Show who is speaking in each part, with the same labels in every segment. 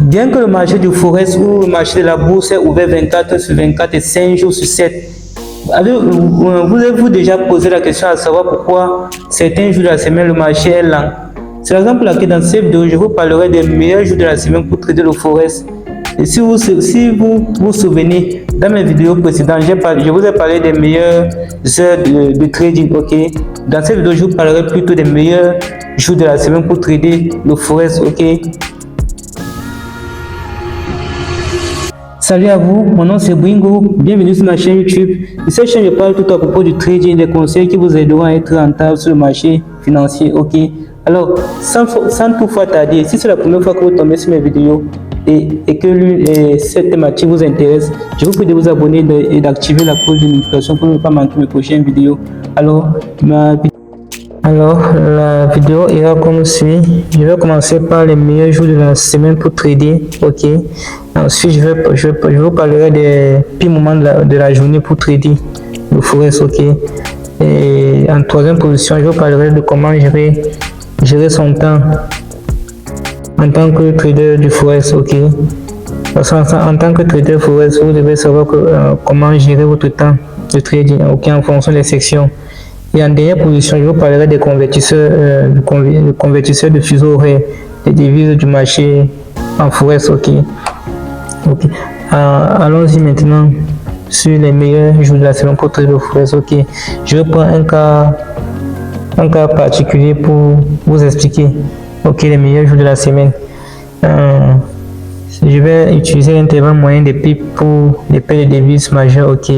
Speaker 1: Bien que le marché du Forex ou le marché de la bourse est ouvert 24 sur 24 et 5 jours sur 7, vous déjà posé la question à savoir pourquoi certains jours de la semaine le marché est lent? C'est la raison pour laquelle dans cette vidéo, je vous parlerai des meilleurs jours de la semaine pour trader le Forex. Et si vous vous souvenez, dans mes vidéos précédentes, je vous ai parlé des meilleures heures de trading, ok? Dans cette vidéo, je vous parlerai plutôt des meilleurs jours de la semaine pour trader le Forex, ok? Salut à vous, mon nom c'est Bringo, bienvenue sur ma chaîne YouTube. Sur cette chaîne, je parle tout à propos du trading, des conseils qui vous aideront à être rentable sur le marché financier, ok? Alors, sans toutefois tarder, si c'est la première fois que vous tombez sur mes vidéos et que cette thématique vous intéresse, je vous prie de vous abonner et d'activer la cloche de notification pour ne pas manquer mes prochaines vidéos. Alors, la vidéo ira comme suit. Je vais commencer par les meilleurs jours de la semaine pour trader, ok? Ensuite, je vous parlerai des pires moments de la journée pour trader le Forex, ok? Et en troisième position, je vous parlerai de comment gérer son temps en tant que trader du Forex, ok? Parce qu'en tant que trader Forex, vous devez savoir comment gérer votre temps de trading, ok, en fonction des sections. Et en dernière position, je vous parlerai des convertisseurs, de fuseau horaire, des devises du marché en Forex, ok? Allons-y maintenant sur les meilleurs jours de la semaine pour trader le Forex, ok? Je vais prendre un cas particulier pour vous expliquer, ok, les meilleurs jours de la semaine. Je vais utiliser l'intervalle moyen des pips pour les paires de devises majeures, ok,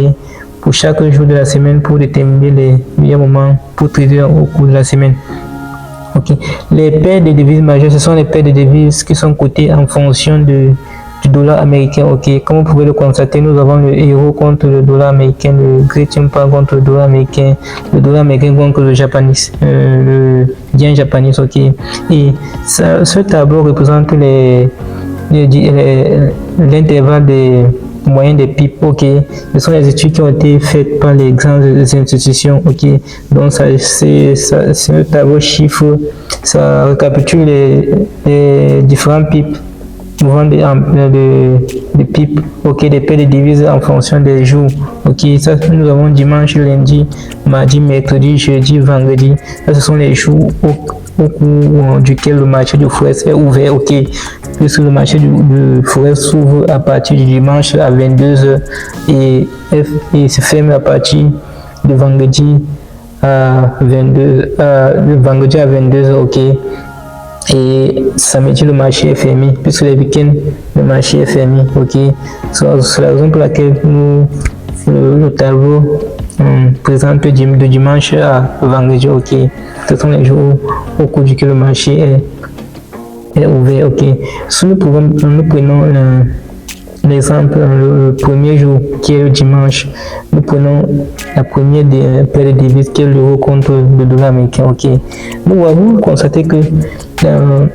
Speaker 1: pour chaque jour de la semaine pour déterminer les meilleurs moments pour trader au cours de la semaine. Ok, les paires de devises majeures, ce sont les paires de devises qui sont cotées en fonction du dollar américain. Ok, comme vous pouvez le constater, nous avons le euro contre le dollar américain, le Great Pound contre le dollar américain contre le japonais, le yen japonais. Ok, et ce tableau représente l'intervalle des moyens des pips, ok. Ce sont les études qui ont été faites par les grandes institutions, ok. Donc c'est le tableau chiffre, ça récapitule les différents pips, mouvements de pips, ok, des paires de devises en fonction des jours, ok. Ça, nous avons dimanche, lundi, mardi, mercredi, jeudi, vendredi. Ça, ce sont les jours au cours duquel le marché du Forex est ouvert, ok. Puisque le marché du Forex s'ouvre à partir du dimanche à 22h et se ferme à partir de vendredi à 22h, ok. Et samedi, le marché est fermé, puisque les week-ends, le marché est fermé, ok. C'est la raison pour laquelle le tableau présente de dimanche à vendredi, ok. Ce sont les jours au cours duquel le marché est ouvert, ok. Si nous prenons l'exemple, le premier jour qui est le dimanche, nous prenons la première des paires de devises qui est l'euro contre le dollar américain, ok. Vous constatez que dans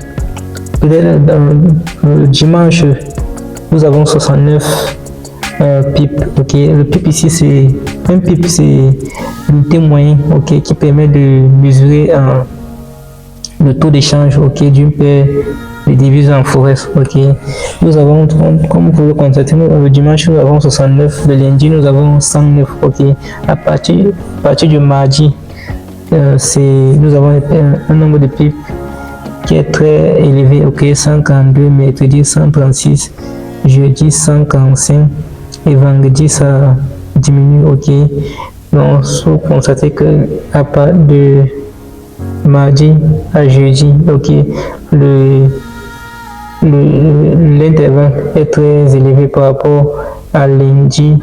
Speaker 1: le dimanche, nous avons 69 pips, ok. Le pip ici, c'est l'unité moyenne, ok, qui permet de mesurer le taux d'échange, ok, d'une paire de devises en Forex, ok. Nous avons, comme vous le constatez, le dimanche nous avons 69, le lundi nous avons 109, ok. À partir du mardi, nous avons un nombre de pips qui est très élevé, ok, 142, mercredi 136, jeudi 145 et vendredi ça diminue, ok. Donc vous constatez que à partir de mardi à jeudi, ok, l'intervalle est très élevé par rapport à lundi,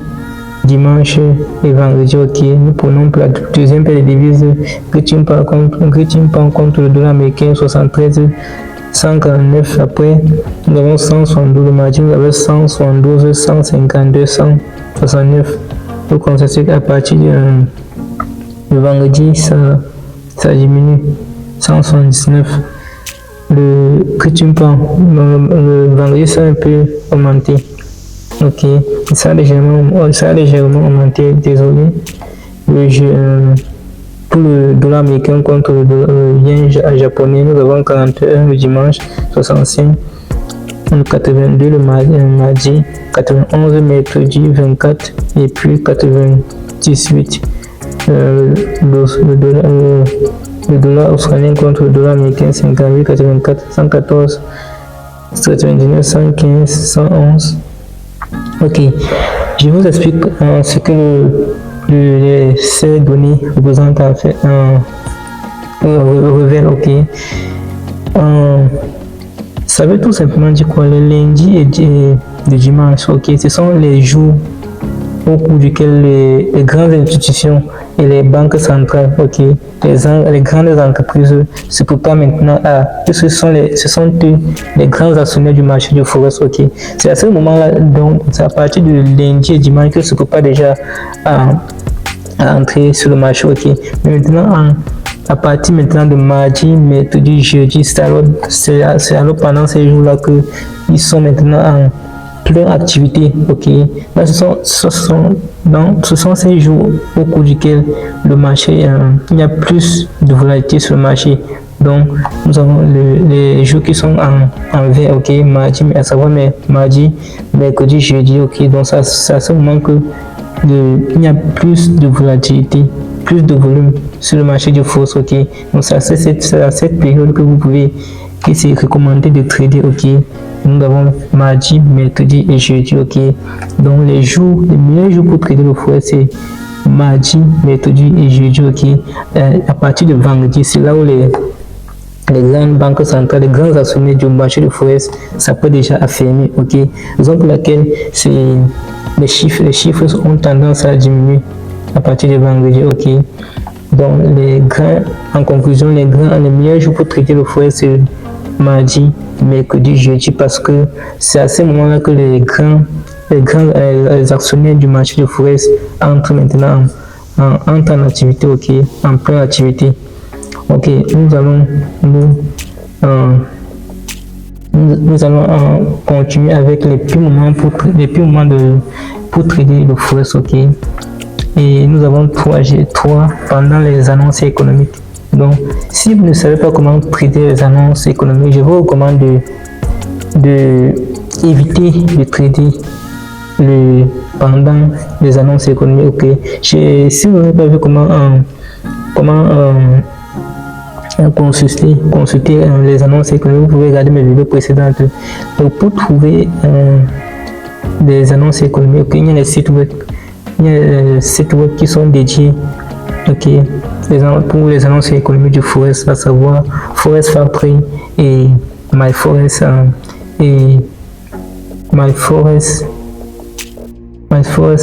Speaker 1: dimanche et vendredi, ok. Nous prenons pour la deuxième paire de devises Great Pound contre le dollar américain, 73, 149. Après, nous avons 172 le mardi, nous avons 172, 152, 169. Vous constatez qu'à partir du vendredi, ça diminue, 179. Le Great Pound, le vendredi, ça a un peu augmenté, ok. Ça a légèrement augmenté, désolé. Pour le dollar américain contre le yen japonais, nous avons 41 le dimanche, 65 82 le mardi, 91 mercredi, 24 et puis 98 le dollar australien contre le dollar américain, 58, 84, 114, 99, 115, 111. Ok, je vous explique ce que ces données représentent en fait, révèlent. Ok, ça veut tout simplement dire quoi? Le lundi et le dimanche, ok, ce sont les jours au cours duquel les grandes institutions et les banques centrales, ok, les grandes entreprises se préparent maintenant ce sont les grands actionnaires du marché du Forex, ok. C'est à ce moment-là, donc, c'est à partir de lundi et dimanche qu'ils se préparent déjà à entrer sur le marché, ok. Mais maintenant, à partir maintenant de mardi, mercredi, jeudi, c'est alors pendant ces jours-là qu'ils sont maintenant en pleine activité, ok. Là, ce sont ces jours au cours duquel le marché, il y a plus de volatilité sur le marché. Donc, nous avons les jours qui sont en vert, ok, mardi, à savoir mardi, mercredi, jeudi, ok. Donc, c'est à ce moment il y a plus de volatilité, plus de volume sur le marché du Forex, ok. Donc, c'est à cette période que c'est recommandé de trader, ok. Nous avons mardi, mercredi et jeudi, ok. Donc les meilleurs jours pour trader le Forex, c'est mardi, mercredi et jeudi, ok. À partir de vendredi, c'est là où les grandes banques centrales, les grands actionnaires du marché du Forex, ça peut déjà affirmer, ok. Raison pour laquelle les chiffres ont tendance à diminuer à partir de vendredi, ok. Donc en conclusion, les meilleurs jours pour trader le Forex, c'est mardi, mercredi, jeudi, parce que c'est à ce moment-là que les grands actionnaires du marché du Forex entrent maintenant en activité, ok, en pleine activité. Ok, nous allons continuer avec les pires moments pour trader le Forex, ok. Et nous avons 3 pendant les annonces économiques. Donc, si vous ne savez pas comment traiter les annonces économiques, je vous recommande d'éviter de trader pendant les annonces économiques. Ok. Si vous n'avez pas vu comment consulter les annonces économiques, vous pouvez regarder mes vidéos précédentes. Donc, pour trouver des annonces économiques, okay, il y a des sites web qui sont dédiés, ok, pour les annonces économiques du Forex, à savoir Forex Factory et MyForex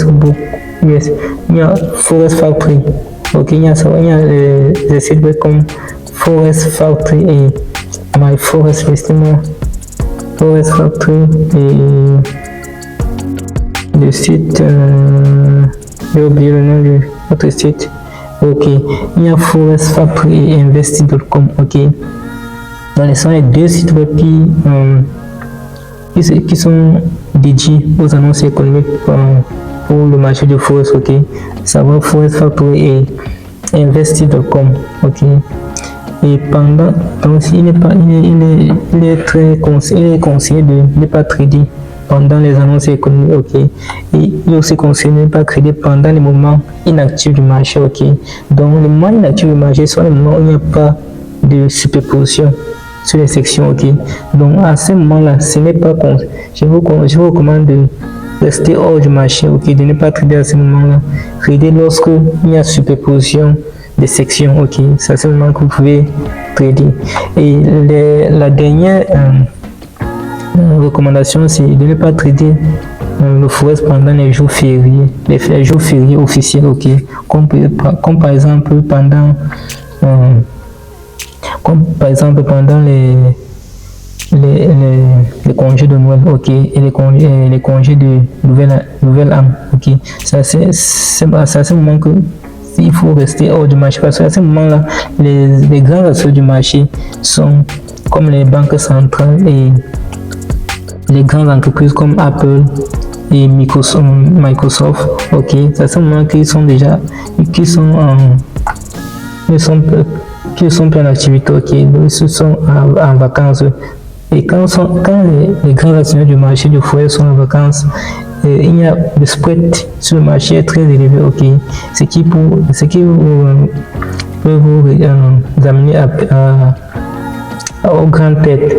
Speaker 1: Book. Yes, il y a Forex Factory, ok, il y a des sites web comme Forex Factory et MyForex, Forex Factory et le site, j'ai oublié le nom de votre site. Ok, il y a Forex Factory et Investi.com, ok. Donc, ce sont les deux sites web qui sont dédiés aux annonces économiques pour le marché du Forex, ok. Savoir Forex Factory et Investi.com, ok. Et donc il est conseillé de ne pas trader pendant les annonces économiques, ok. Et il est aussi conseillé de ne pas trader pendant les moments inactifs du marché, ok. Donc les moments inactifs du marché sont les moments où il n'y a pas de superposition sur les sections, ok. Donc à ce moment-là, ce n'est pas je vous recommande de rester hors du marché, ok, de ne pas trader à ce moment-là. Trader lorsque il y a superposition des sections, ok. C'est à ce moment que vous pouvez trader. Et la dernière recommandation, c'est de ne pas trader le Forex pendant les jours fériés, les jours fériés officiels, ok. Comme par exemple pendant les congés de Noël, ok, et les congés de Nouvel An, ok. C'est à ce moment que il faut rester hors du marché, parce qu'à ce moment-là, les grands acteurs du marché sont comme les banques centrales et les grandes entreprises comme Apple et Microsoft, ok. C'est à ce moment qu'ils sont plein d'activité, ok. Donc ils sont en vacances Et quand les grands actionnaires du marché du foyer sont en vacances, il y a le spread sur le marché est très élevé, ok. Peut vous amener aux grandes têtes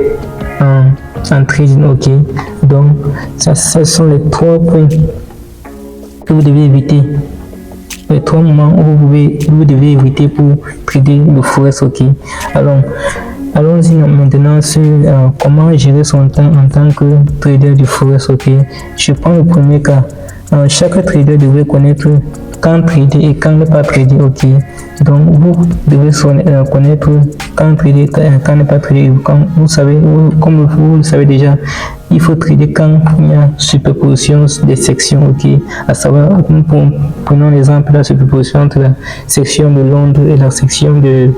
Speaker 1: en trading, ok. Donc, ça, ce sont les 3 points que vous devez éviter. Les 3 moments où vous devez éviter pour trader le forex, ok. Alors, allons-y maintenant sur comment gérer son temps en tant que trader du forex, ok. Je prends le premier cas. Chaque trader devrait connaître quand trader et quand ne pas trader, ok. Donc vous devez connaître quand trader et quand ne pas trader. Comme vous le savez déjà, il faut trader quand il y a superposition des sections, ok. À savoir, prenons l'exemple de la superposition entre la section de Londres et la section de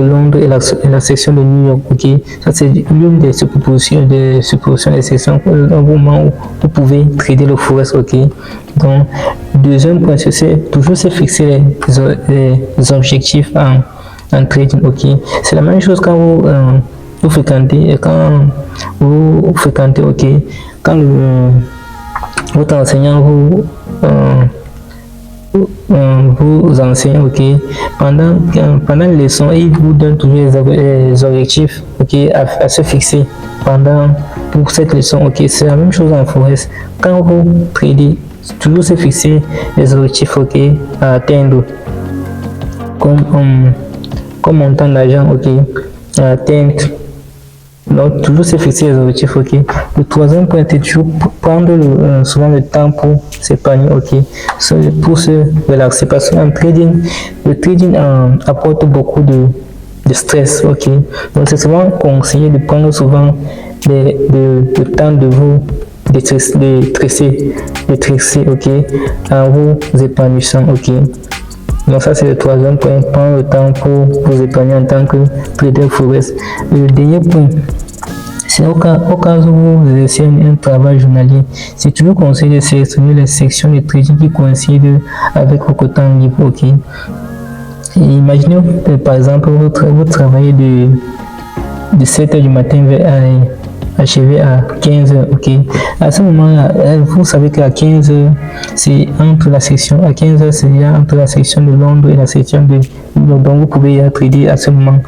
Speaker 1: Londres et la section de New York, ok. Ça c'est l'une des superpositions des sections au moment où vous pouvez trader le forex, ok. Donc, deuxième point, c'est toujours se fixer les objectifs en trading, ok. C'est la même chose quand vous fréquentez, ok. Quand votre enseignant vous enseigne, ok, pendant les leçons, il vous donne toujours les objectifs, ok, à se fixer pour cette leçon, ok. C'est la même chose en forex. Quand vous tradez, toujours se fixer les objectifs, ok, à atteindre, comme montant d'argent, ok, à atteindre. Donc, toujours se fixer les objectifs, ok. Le troisième point, c'est toujours prendre souvent le temps pour s'épanouir, ok. Pour se relaxer. Parce qu'en trading, le trading apporte beaucoup de stress, ok. Donc, c'est souvent conseillé de prendre souvent le temps de vous détresser, ok, en vous épanouissant, ok. Donc ça c'est le troisième point, prendre le temps pour vous épanouir en tant que trader forex. Le dernier point, c'est au cas où vous exercez un travail journalier, c'est toujours conseillé de sélectionner les sections de trading qui coïncident avec votre temps libre, ok. Et imaginez par exemple vous travaillez de 7h du matin achevé à 15h, ok. À ce moment-là, vous savez qu'à 15h, c'est entre la section, à 15h, c'est entre la section de Londres et la section de New York. Donc, vous pouvez trader à ce moment,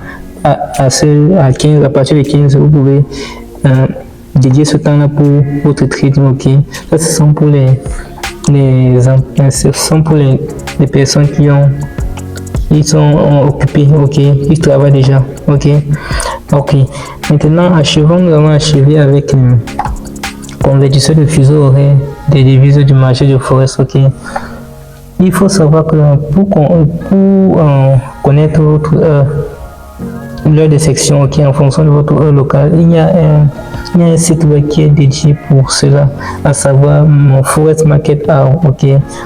Speaker 1: à partir de 15h, vous pouvez dédier ce temps-là pour votre trading, ok. Ça, ce sont pour les personnes ils sont occupés, ok, ils travaillent déjà, ok. Ok, maintenant nous allons achever avec convertisseur de fuseau horaire des devises du marché du forex, ok. Il faut savoir que pour connaître votre l'heure de section, ok, en fonction de votre heure locale, il y a un site web qui est dédié pour cela, à savoir mon Forex Market Hour, ok.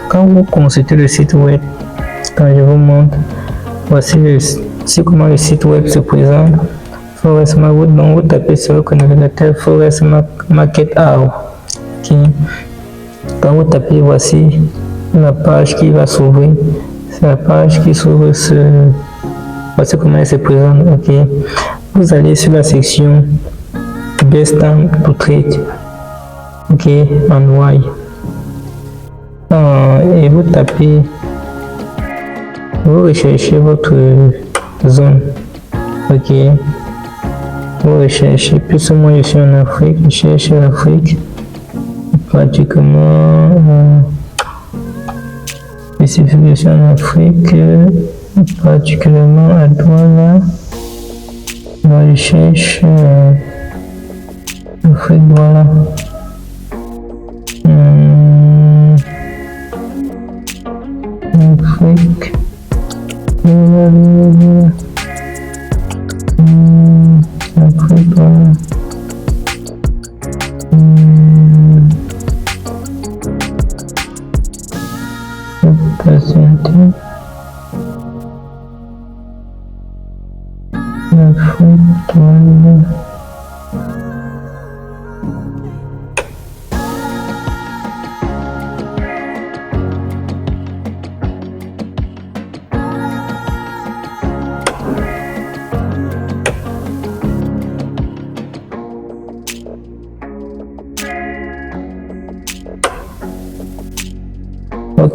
Speaker 1: Quand vous consultez le site web, quand je vous montre, voici comment le site web se présente. Forex Market, donc vous tapez sur le navigateur Forex Market Hour, ok. Quand vous tapez, voici la page qui va s'ouvrir. C'est la page qui s'ouvre voici comment elle se présente, ok. Vous allez sur la section Best Time to Trade, ok, en Y. Et vous tapez, vous recherchez votre zone, ok. Vous recherchez, plus ou moins je suis en Afrique, je cherche l'Afrique, pratiquement, ici je suis en Afrique, particulièrement à Douala. Moi je cherche Afrique, Douala. Afrique. Afrique, Douala. Patienter. Afrique, Douala.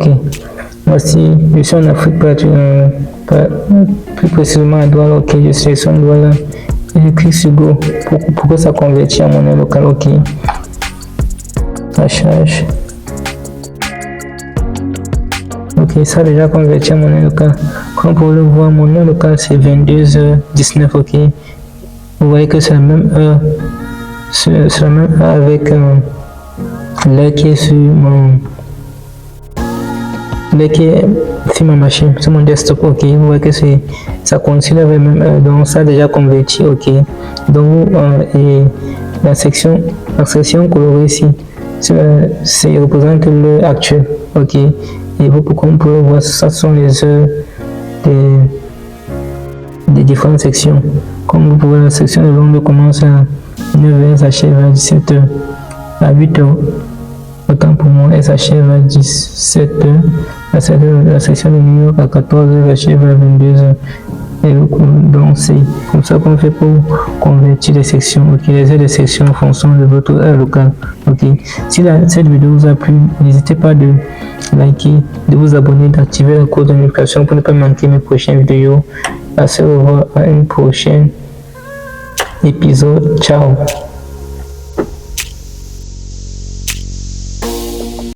Speaker 1: Ok. Voici, je suis en Afrique, plus précisément à Douala. Ok, je sélectionne Douala et je clique sur Go pour que ça convertisse en monnaie locale. Ok. Ça charge. Ok, ça a déjà converti en monnaie locale. Comme vous le voir, mon monnaie locale c'est 22h19. Ok. Vous voyez que c'est la même heure. C'est la même heure avec l'heure qui est sur ma machine, sur mon desktop. Ok, vous voyez que ça coïncide avec la même heure, donc ça a déjà converti. Ok, donc et la section colorée ici, c'est représente l'heure actuelle. Ok, et vous pouvez voir, ça sont les heures des différentes sections. Comme vous pouvez, la section de Londres commence à 9h, s'achève à 17h, à 8h. Autant pour moi, elle s'achève à 17h. La section de New York à 14h, s'achève à 22h. Et donc, c'est comme ça qu'on fait pour convertir les sections. Ok, les heures de section en fonction de votre heure locale. Ok, si cette vidéo vous a plu, n'hésitez pas de liker, de vous abonner, d'activer la cloche de notification pour ne pas manquer mes prochaines vidéos. À se revoir à un prochain épisode. Ciao.